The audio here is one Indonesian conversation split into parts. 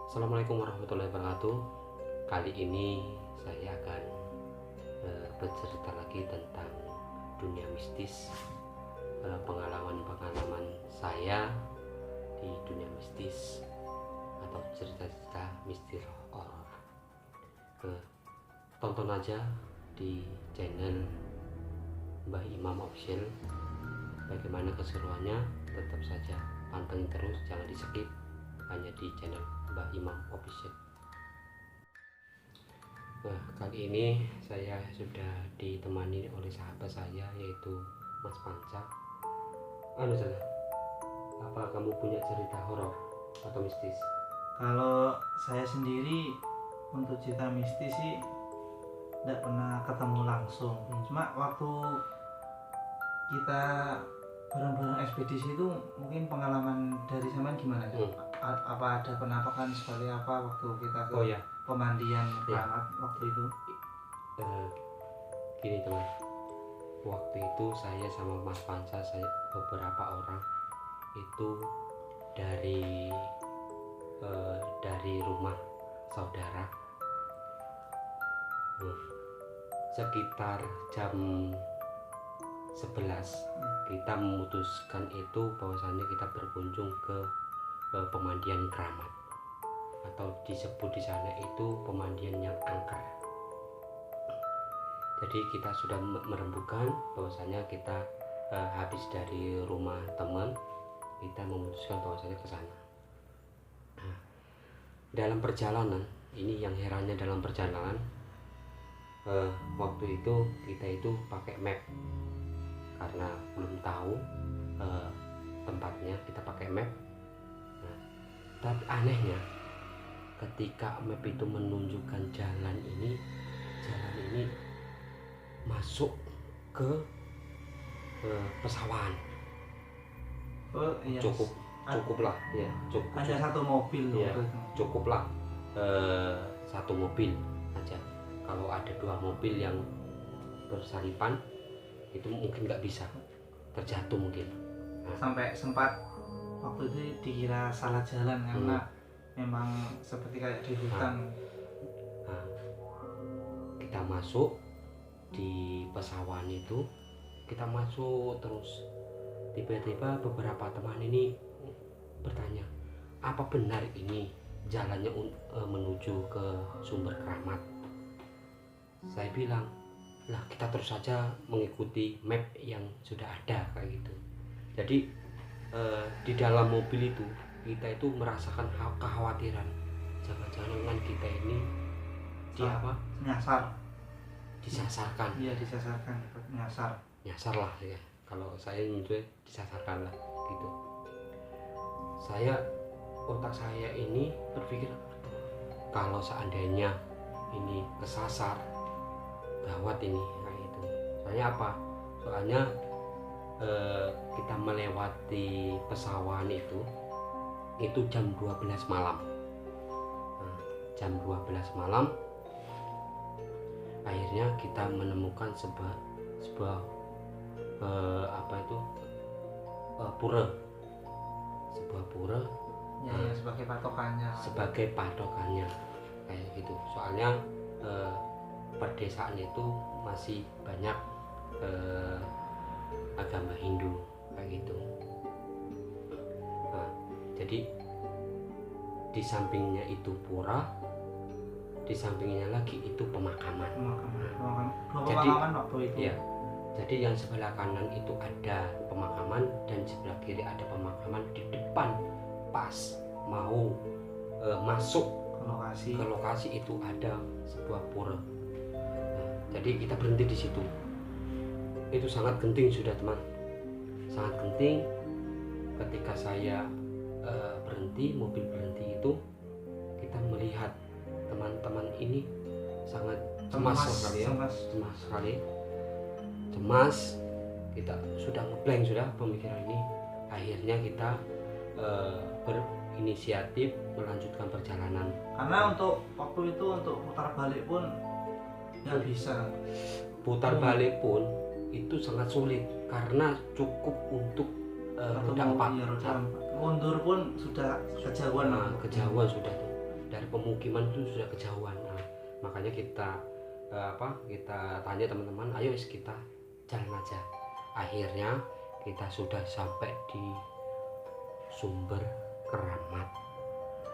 Assalamualaikum warahmatullahi wabarakatuh. Kali ini saya akan bercerita lagi tentang dunia mistis, pengalaman-pengalaman saya di dunia mistis atau cerita-cerita misteri horor. Tonton aja di channel Mbah Imam Official. Bagaimana keseruannya, tetap saja pantengin terus, jangan di skip, hanya di channel Mbah Imam Official. Nah, kali ini saya sudah ditemani oleh sahabat saya, yaitu Mas Panca. Apa kamu punya cerita horor atau mistis? Kalau saya sendiri untuk cerita mistis sih tidak pernah ketemu langsung. Cuma waktu kita bareng-bareng ekspedisi itu mungkin pengalaman dari zaman gimana? Apa ada penampakan seperti apa waktu kita ke pemandian keramat waktu itu? Gini teman, waktu itu saya sama Mas Panca, beberapa orang itu dari rumah saudara, sekitar jam 11 kita memutuskan itu bahwasannya kita berkunjung ke pemandian keramat, atau disebut di sana itu pemandian yang angker. Jadi kita sudah merembukan bahwasanya kita habis dari rumah teman, kita memutuskan bahwasanya ke sana. Nah, dalam perjalanan ini yang herannya, dalam perjalanan waktu itu kita itu pakai map karena belum tahu tempatnya, kita pakai map. Nah, tapi anehnya ketika map itu menunjukkan jalan ini masuk ke pesawahan. Iya. Cukuplah ya, hanya satu mobil ya, cukuplah satu mobil aja. Kalau ada dua mobil yang bersalipan itu mungkin nggak bisa, terjatuh mungkin. Sampai sempat waktu itu dikira salah jalan karena memang seperti kayak di hutan. Kita masuk di pesawahan itu, kita masuk terus, tiba-tiba beberapa teman ini bertanya, apa benar ini jalannya menuju ke sumber keramat? Saya bilang, lah kita terus saja mengikuti map yang sudah ada kayak gitu. Jadi di dalam mobil itu kita itu merasakan kekhawatiran, jangan-jangan kita ini disasarkan. Iya, disasarkan, nyasar lah ya, kalau saya nyebutnya disasarkan lah gitu. Otak saya ini berpikir, kalau seandainya ini kesasar, gawat ini kayak gitu. Soalnya apa? Soalnya kita melewati pesawahan itu jam 12 malam. Nah, jam 12 malam akhirnya kita menemukan sebuah pura. Sebuah pura ya, sebagai patokannya kayak gitu. Soalnya perdesaan itu masih banyak agama Hindu kayak gitu. Nah, jadi di sampingnya itu pura, di sampingnya lagi itu pemakaman. Pemakaman waktu itu. Ya, jadi yang sebelah kanan itu ada pemakaman dan sebelah kiri ada pemakaman. Di depan pas mau masuk ke lokasi itu ada sebuah pura. Nah, jadi kita berhenti di situ. Itu sangat genting sudah teman, sangat genting. Ketika saya berhenti, mobil berhenti itu, kita melihat teman-teman ini sangat cemas sekali. Kita sudah ngeblank sudah pemikiran ini. Akhirnya kita berinisiatif melanjutkan perjalanan. Karena untuk waktu itu untuk putar balik pun nggak bisa. Putar balik pun itu sangat sulit karena cukup untuk roda 4. Mundur pun sudah kejauhan. Kejauhan sudah tuh. dari pemukiman itu sudah kejauhan. Nah, makanya kita kita tanya teman-teman, ayo kita jalan aja. Akhirnya kita sudah sampai di sumber keramat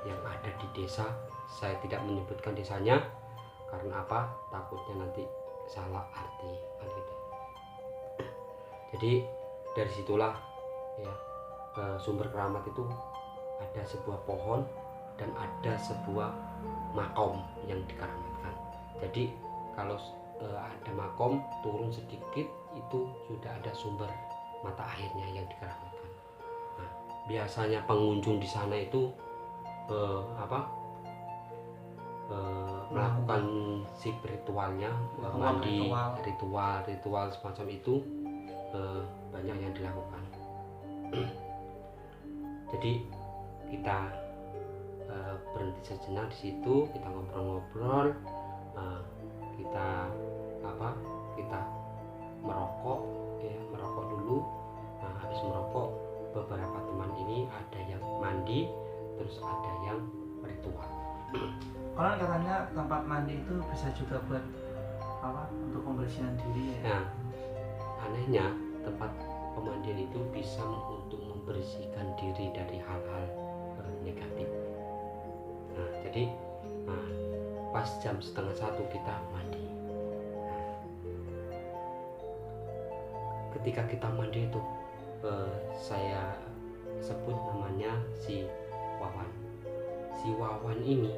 yang ada di desa. Saya tidak menyebutkan desanya karena apa, takutnya nanti salah arti kan gitu. Jadi dari situlah ya, sumber keramat itu ada sebuah pohon dan ada sebuah makom yang dikeramatkan. Jadi kalau ada makom turun sedikit itu sudah ada sumber mata airnya yang dikeramatkan. Nah, biasanya pengunjung di sana itu melakukan si ritualnya, mandi, ritual semacam itu banyak yang dilakukan. Jadi kita berhenti sejenak di situ, kita ngobrol-ngobrol, kita merokok ya, merokok dulu. Nah, habis merokok beberapa teman ini ada yang mandi, terus ada yang ritual. Orang katanya tempat mandi itu bisa juga buat untuk pembersihan diri ya. Nah, anehnya tempat pemandian itu bisa untuk membersihkan diri dari hal-hal negatif. Nah, jadi pas jam 12:30 kita mandi. Nah, ketika kita mandi itu saya sebut namanya si Wawan. Si Wawan ini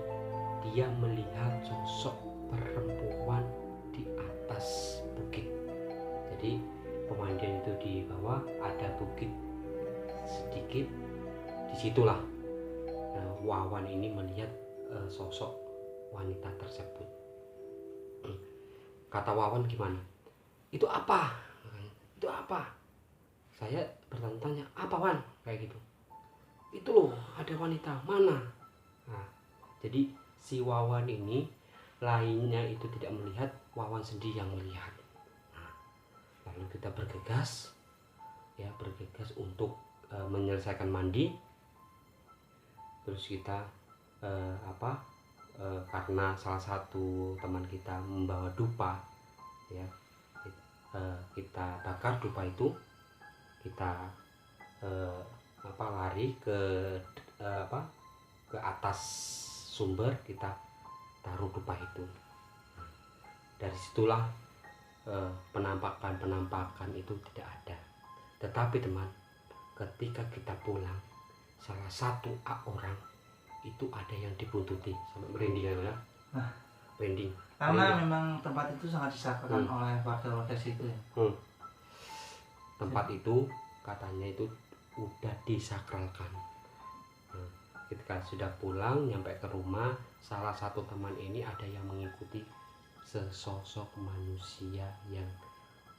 dia melihat sosok perempuan di atas bukit. Jadi pemandian itu di bawah, ada bukit sedikit, disitulah Wawan ini melihat sosok wanita tersebut. Kata Wawan, gimana? Itu apa? Itu apa? Saya bertanya, apa Wan? Kayak gitu. Itu loh, ada wanita, mana? Nah, jadi si Wawan ini lainnya itu tidak melihat, Wawan sendiri yang melihat. Nah, lalu kita bergegas untuk menyelesaikan mandi. Terus kita karena salah satu teman kita membawa dupa ya, kita bakar dupa itu, kita lari ke atas sumber, kita taruh dupa itu. Dari situlah penampakan itu tidak ada. Tetapi teman, ketika kita pulang, salah satu orang itu ada yang dibuntuti sampai merinding ya. Merinding. Karena memang tempat itu sangat disakrakan oleh warga-warga situ ya. Tempat itu katanya itu udah disakralkan. Ketika sudah pulang nyampe ke rumah, salah satu teman ini ada yang mengikuti sesosok manusia yang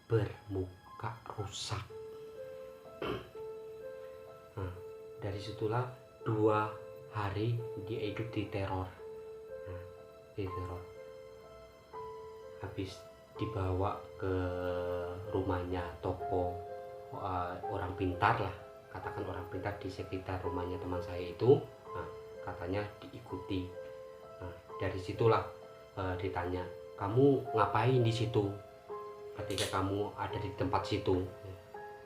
bermuka rusak. Nah, dari situlah 2 hari dia itu diteror. Nah, diteror. Habis dibawa ke rumahnya toko orang pintar lah, katakan orang pintar di sekitar rumahnya teman saya itu. Nah, katanya diikuti. Nah, dari situlah ditanya, kamu ngapain di situ ketika kamu ada di tempat situ?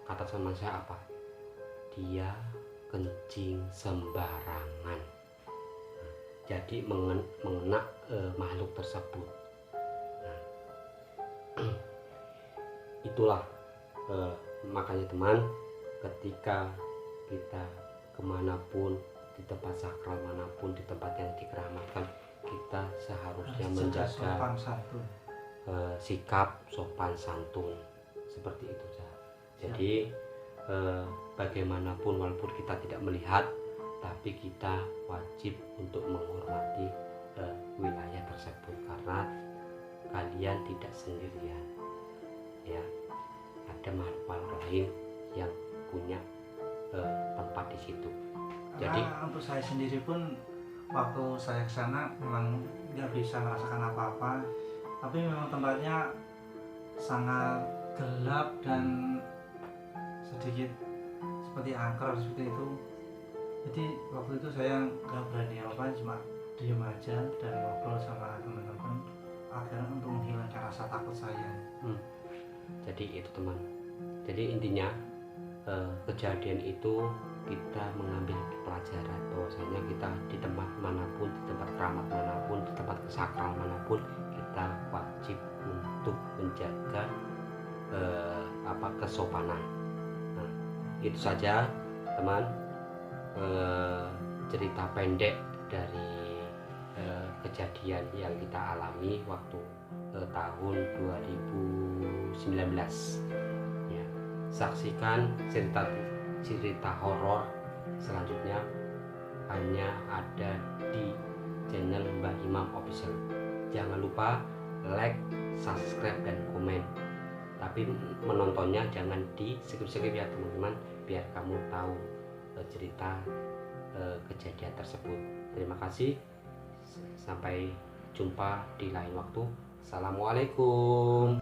Kata teman saya apa? Dia kencing sembarangan. Nah, jadi mengena makhluk tersebut. Nah, itulah makanya teman, ketika kita kemanapun, di tempat sakral manapun, di tempat yang dikeramatkan, kita seharusnya menjaga sikap sopan santun seperti itu. Jadi bagaimanapun, walaupun kita tidak melihat, tapi kita wajib untuk menghormati wilayah tersebut, karena kalian tidak sendirian ya, ada makhluk lain yang punya tempat di situ. Jadi untuk saya sendiri pun waktu saya ke sana memang nggak bisa merasakan apa-apa, tapi memang tempatnya sangat gelap dan sedikit seperti angker seperti itu. Jadi waktu itu saya nggak berani apa, cuma diam aja dan ngobrol sama teman-teman agar untuk menghilangkan rasa takut saya. Jadi itu teman, jadi intinya kejadian itu kita mengambil pelajaran bahwasanya kita di tempat manapun, di tempat keramat manapun, di tempat kesakral manapun, kita wajib untuk menjaga kesopanan. Nah, itu saja teman, cerita pendek dari kejadian yang kita alami waktu tahun 2019 ya. Saksikan cerita horor selanjutnya hanya ada di channel Mbah Imam Official. Jangan lupa like, subscribe, dan komen, tapi menontonnya jangan di skip-skip ya teman-teman, biar kamu tahu cerita kejadian tersebut. Terima kasih, sampai jumpa di lain waktu. Assalamualaikum.